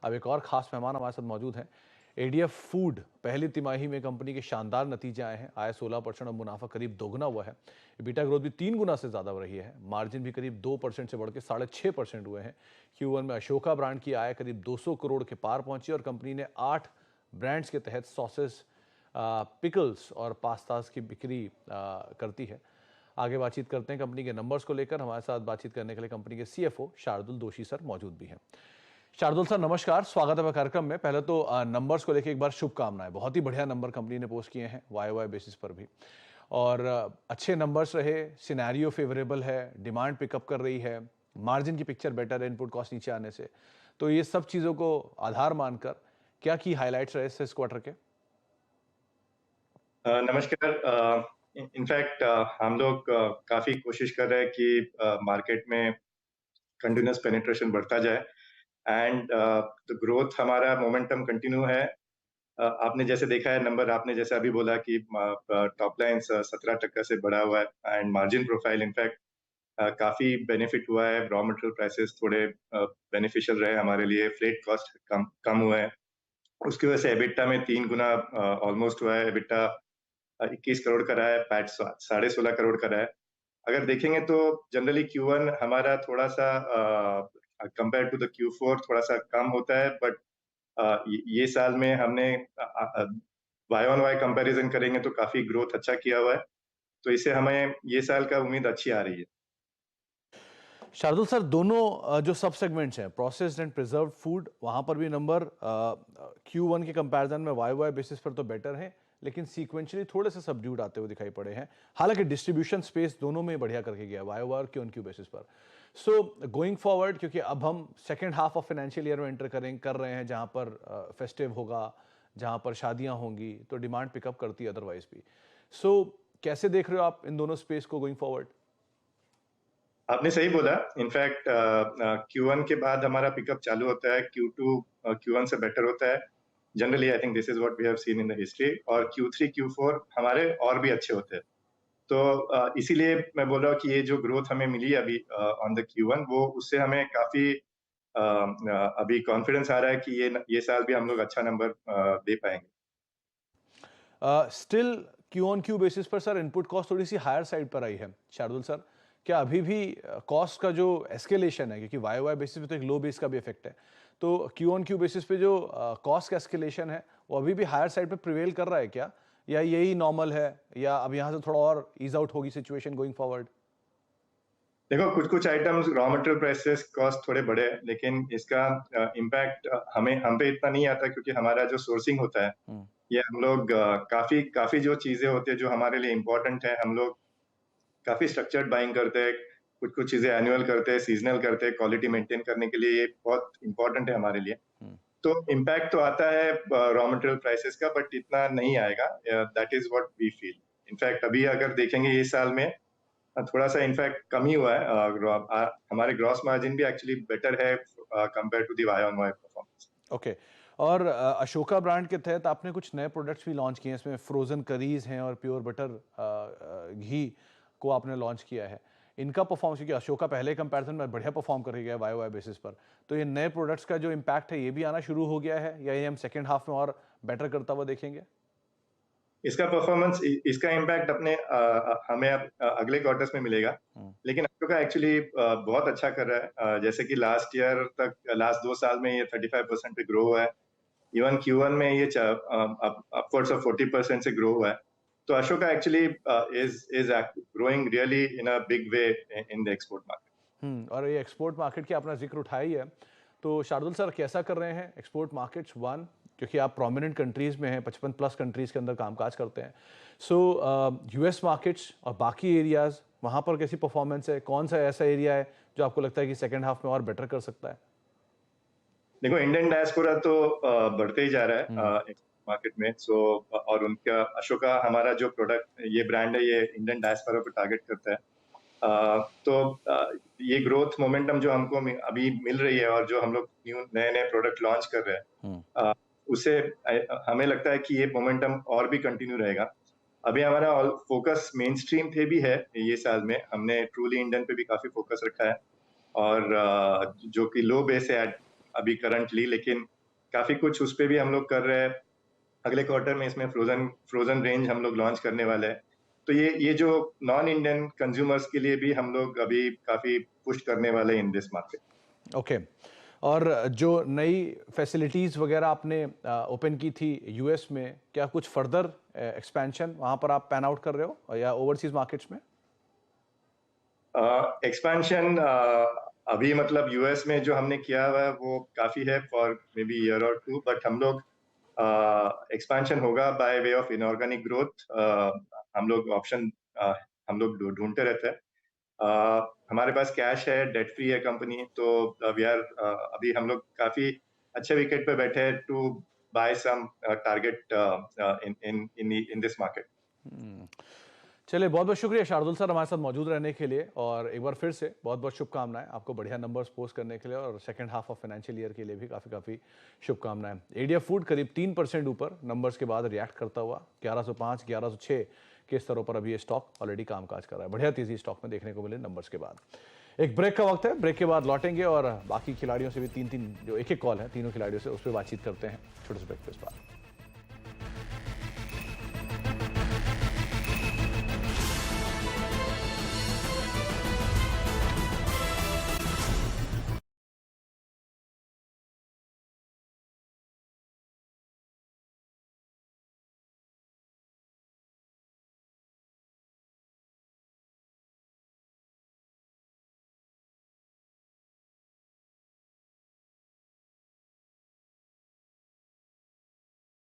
अब एक और खास मेहमान हमारे साथ मौजूद हैं। एडीएफ फूड पहली तिमाही में कंपनी के शानदार नतीजे आए हैं। आय 16% और मुनाफा करीब दोगुना हुआ है। EBITDA ग्रोथ भी 3 गुना से ज़्यादा हो रही है। मार्जिन भी करीब 2% से बढ़ के 6.5% हुए हैं। Q1 में अशोका ब्रांड की आय करीब 200 करोड़ के पार पहुंची और कंपनी ने 8 ब्रांड्स के तहत सॉसेस, पिकल्स और पास्तास की बिक्री करती है। आगे बातचीत करते हैं कंपनी के नंबर्स को लेकर। हमारे साथ बातचीत करने के लिए कंपनी के CFO शार्दुल दोशी सर मौजूद भी हैं। शार्दुल सर नमस्कार, स्वागत है कार्यक्रम में। पहले तो नंबर्स को लेकर एक बार शुभकामनाएं। बहुत ही बढ़िया नंबर कंपनी ने पोस्ट किए हैं वाई बेसिस पर भी, और अच्छे नंबर्स रहे। सिनेरियो फेवरेबल है, डिमांड पिकअप कर रही है, मार्जिन की पिक्चर बेटर है इनपुट कॉस्ट नीचे आने से। तो ये सब चीज़ों को आधार मानकर क्या की हाईलाइट्स रहे इस क्वार्टर के? नमस्कार। इनफैक्ट हम लोग काफी कोशिश कर रहे हैं कि मार्केट में कंटिन्यूस पेनिट्रेशन बढ़ता जाए एंड द ग्रोथ हमारा मोमेंटम कंटिन्यू है। आपने जैसे देखा है नंबर, आपने जैसे अभी बोला कि टॉप लाइन 17% से बढ़ा हुआ है एंड मार्जिन प्रोफाइल इनफैक्ट काफी बेनिफिट हुआ है। रॉ मटेरियल प्राइसेस थोड़े बेनिफिशियल रहे हमारे लिए, फ्रेट कॉस्ट कम कम हुआ है, उसकी वजह से एबिटा में 3 गुना ऑलमोस्ट हुआ है। एबिटा 21 करोड़ का रहा है, पैट 16.5 करोड़ का रहा है। अगर देखेंगे तो जनरली Q1 हमारा थोड़ा सा कंपेयर टू द Q4 थोड़ा सा कम होता है, बट ये साल में हमने वाई ऑन वाई कंपैरिजन करेंगे तो काफी ग्रोथ अच्छा किया हुआ है, तो इससे हमें ये साल का उम्मीद अच्छी आ रही है। शार्दुल सर, दोनों जो सब सेगमेंट्स हैं, प्रोसेस्ड एंड प्रिजर्व्ड फूड, वहां पर भी नंबर Q1 के कंपैरिजन में वाई बेसिस पर तो बेटर है, लेकिन सीक्वेंशियली थोड़े से सबड्यूड आते हुए दिखाई पड़े हैं। हालांकि डिस्ट्रीब्यूशन स्पेस दोनों में बढ़िया करके गया वाई और Q1Q बेसिस पर। सो गोइंग फॉरवर्ड, क्योंकि अब हम second half of financial year में एंटर कर रहे हैं, जहां पर फेस्टिव होगा, जहां पर शादियां होंगी, तो डिमांड पिकअप करती है अदरवाइज भी। सो कैसे देख रहे हो आप इन दोनों स्पेस को गोइंग फॉरवर्ड? आपने सही बोला। इनफैक्ट Q1 के बाद हमारा पिकअप चालू होता है, Q2 Q1 से बेटर होता है। Generally I think this is what we have seen in the history, और Q3 Q4 हमारे और भी अच्छे होते हैं। तो इसीलिए मैं बोल रहा हूँ कि ये जो ग्रोथ हमें मिली अभी ऑन द Q1, वो उससे हमें काफी अभी कॉन्फिडेंस आ रहा है कि ये साल भी हम लोग अच्छा नंबर दे पाएंगे। स्टिल Q1Q बेसिस पर सर इनपुट कॉस्ट थोड़ी सी हायर साइड पर आई है। शार्दुल सर, क्या अभी भी कॉस्ट का जो एस्केलेशन है, क्योंकि वाई बेसिस पे तो एक लो बेस का भी इफेक्ट है, तो Q1Q बेसिस पे जो कॉस्ट का एस्केलेशन है वो अभी भी हायर साइड पे प्रिवेल कर रहा है क्या, या यही नॉर्मल है, या अब यहाँ से थोड़ा और ईज आउट होगी सिचुएशन गोइंग फॉरवर्ड? देखो, कुछ कुछ items raw material prices cost थोड़े बढ़े हैं, लेकिन इसका इम्पैक्ट हम पे इतना नहीं आता, क्योंकि हमारा जो सोर्सिंग होता है, ये हम लोग काफी काफी जो चीजें होती है जो हमारे लिए इम्पोर्टेंट है, हम लोग काफी स्ट्रक्चर्ड बाइंग करते हैं। कुछ कुछ चीजें एनुअल करते हैं, सीजनल करते हैं, क्वालिटी मेंटेन करने के लिए ये बहुत इंपॉर्टेंट है हमारे लिए। तो इम्पैक्ट तो आता है रॉ मटेरियल प्राइसेस का, बट इतना नहीं आएगा। That is what we feel. In fact अभी अगर देखेंगे इस साल में थोड़ा सा इनफैक्ट कम ही हुआ है। हमारे ग्रॉस मार्जिन भी एक्चुअली बेटर है compare to the Y on Y performance. Okay. और अशोका ब्रांड के तहत आपने कुछ नए प्रोडक्ट्स भी लॉन्च किए हैं। इसमें फ्रोजन करीज हैं और प्योर बटर घी को आपने लॉन्च किया है। इनका परफॉर्मेंस, क्योंकि अशोका पहले कंपैरिजन में बढ़िया परफॉर्म करके गया वाई बेसिस पर, तो ये नए प्रोडक्ट्स का जो इम्पैक्ट है ये भी आना शुरू हो गया है, या ये हम सेकेंड हाफ में और बेटर करता हुआ देखेंगे? इसका परफॉर्मेंस, इसका इम्पैक्ट अपने हमें अब अगले क्वार्टर्स में मिलेगा। लेकिन अशोका एक्चुअली बहुत अच्छा कर रहा है। जैसे कि लास्ट ईयर तक, लास्ट 2 साल में ये 35% पे ग्रो हुआ है। इवन Q1 में ये अपवर्ड्स ऑफ 40% से ग्रो हुआ है। तो Ashoka actually is growing really in a big way in the export market. और ये एक्सपोर्ट मार्केट की आपने जिक्र उठाया ही है, तो शार्दुल सर कैसा कर रहे हैं एक्सपोर्ट मार्केट्स? वन, क्योंकि आप प्रोमिनेंट कंट्रीज में हैं, 55+ कंट्रीज के अंदर कामकाज करते हैं। सो US मार्केट्स और बाकी एरियाज, वहां पर कैसी परफॉर्मेंस है? कौन सा ऐसा एरिया है जो आपको लगता है कि सेकेंड हाफ में और बेटर कर सकता है? देखो, इंडियन डायस्पोरा तो बढ़ते ही जा रहा है मार्केट में। सो और उनका अशोका, हमारा जो प्रोडक्ट, ये ब्रांड है, ये इंडियन डायस्पोरा को टारगेट करता है। तो ये ग्रोथ मोमेंटम जो हमको अभी मिल रही है, और जो हम लोग नए नए प्रोडक्ट लॉन्च कर रहे हैं, उससे हमें लगता है कि ये मोमेंटम और भी कंटिन्यू रहेगा। अभी हमारा फोकस मेन स्ट्रीम पे भी है। ये साल में हमने ट्रूली इंडियन पे भी काफी फोकस रखा है, और जो कि लो बेस है अभी करंटली, लेकिन काफ़ी कुछ उस पे भी हम लोग कर रहे हैं। अगले क्वार्टर में इसमें फ्रोज़न रेंज हम लोग लॉन्च करने वाले हैं। तो ये जो नॉन इंडियन कंज्यूमर्स के लिए भी हम लोग अभी काफ़ी पुश करने वाले हैं इन दिस मार्केट। ओके। और जो नई फैसिलिटीज़ वगैरह आपने ओपन की थी यूएस में, क्या कुछ फर्दर एक्सपेंशन वहाँ पर आप पैन आउट कर रहे हो या ओवरसीज़ मार्केट्स में? एक्सपेंशन अभी मतलब यूएस में जो हमने किया हुआ है वो काफ़ी है फॉर मे बी ईयर और 2, बट हम लोग एक्सपेंशन होगा by way of inorganic growth. हम लोग ऑप्शन हम लोग ढूंढते रहते हैं। हमारे पास कैश है, डेट फ्री है कंपनी, तो वी आर अभी हम लोग काफ़ी अच्छे विकेट पे बैठे हैं to buy some target in this market. Hmm. चलिए, बहुत बहुत शुक्रिया शार्दुल सर हमारे साथ मौजूद रहने के लिए, और एक बार फिर से बहुत बहुत शुभकामनाएं आपको बढ़िया नंबर्स पोस्ट करने के लिए, और second half of financial year के लिए भी काफ़ी काफ़ी शुभकामनाएं। एडीएफ फूड करीब 3% ऊपर नंबर्स के बाद रिएक्ट करता हुआ 1105 1106 के स्तरों पर अभी ये स्टॉक ऑलरेडी कामकाज कर रहा है। बढ़िया तेजी स्टॉक में देखने को मिले नंबर्स के बाद। एक ब्रेक का वक्त है, ब्रेक के बाद लौटेंगे और बाकी खिलाड़ियों से भी तीन तीन जो एक एक कॉल है तीनों खिलाड़ियों से उस पर बातचीत करते हैं छोटे से ब्रेक के बाद।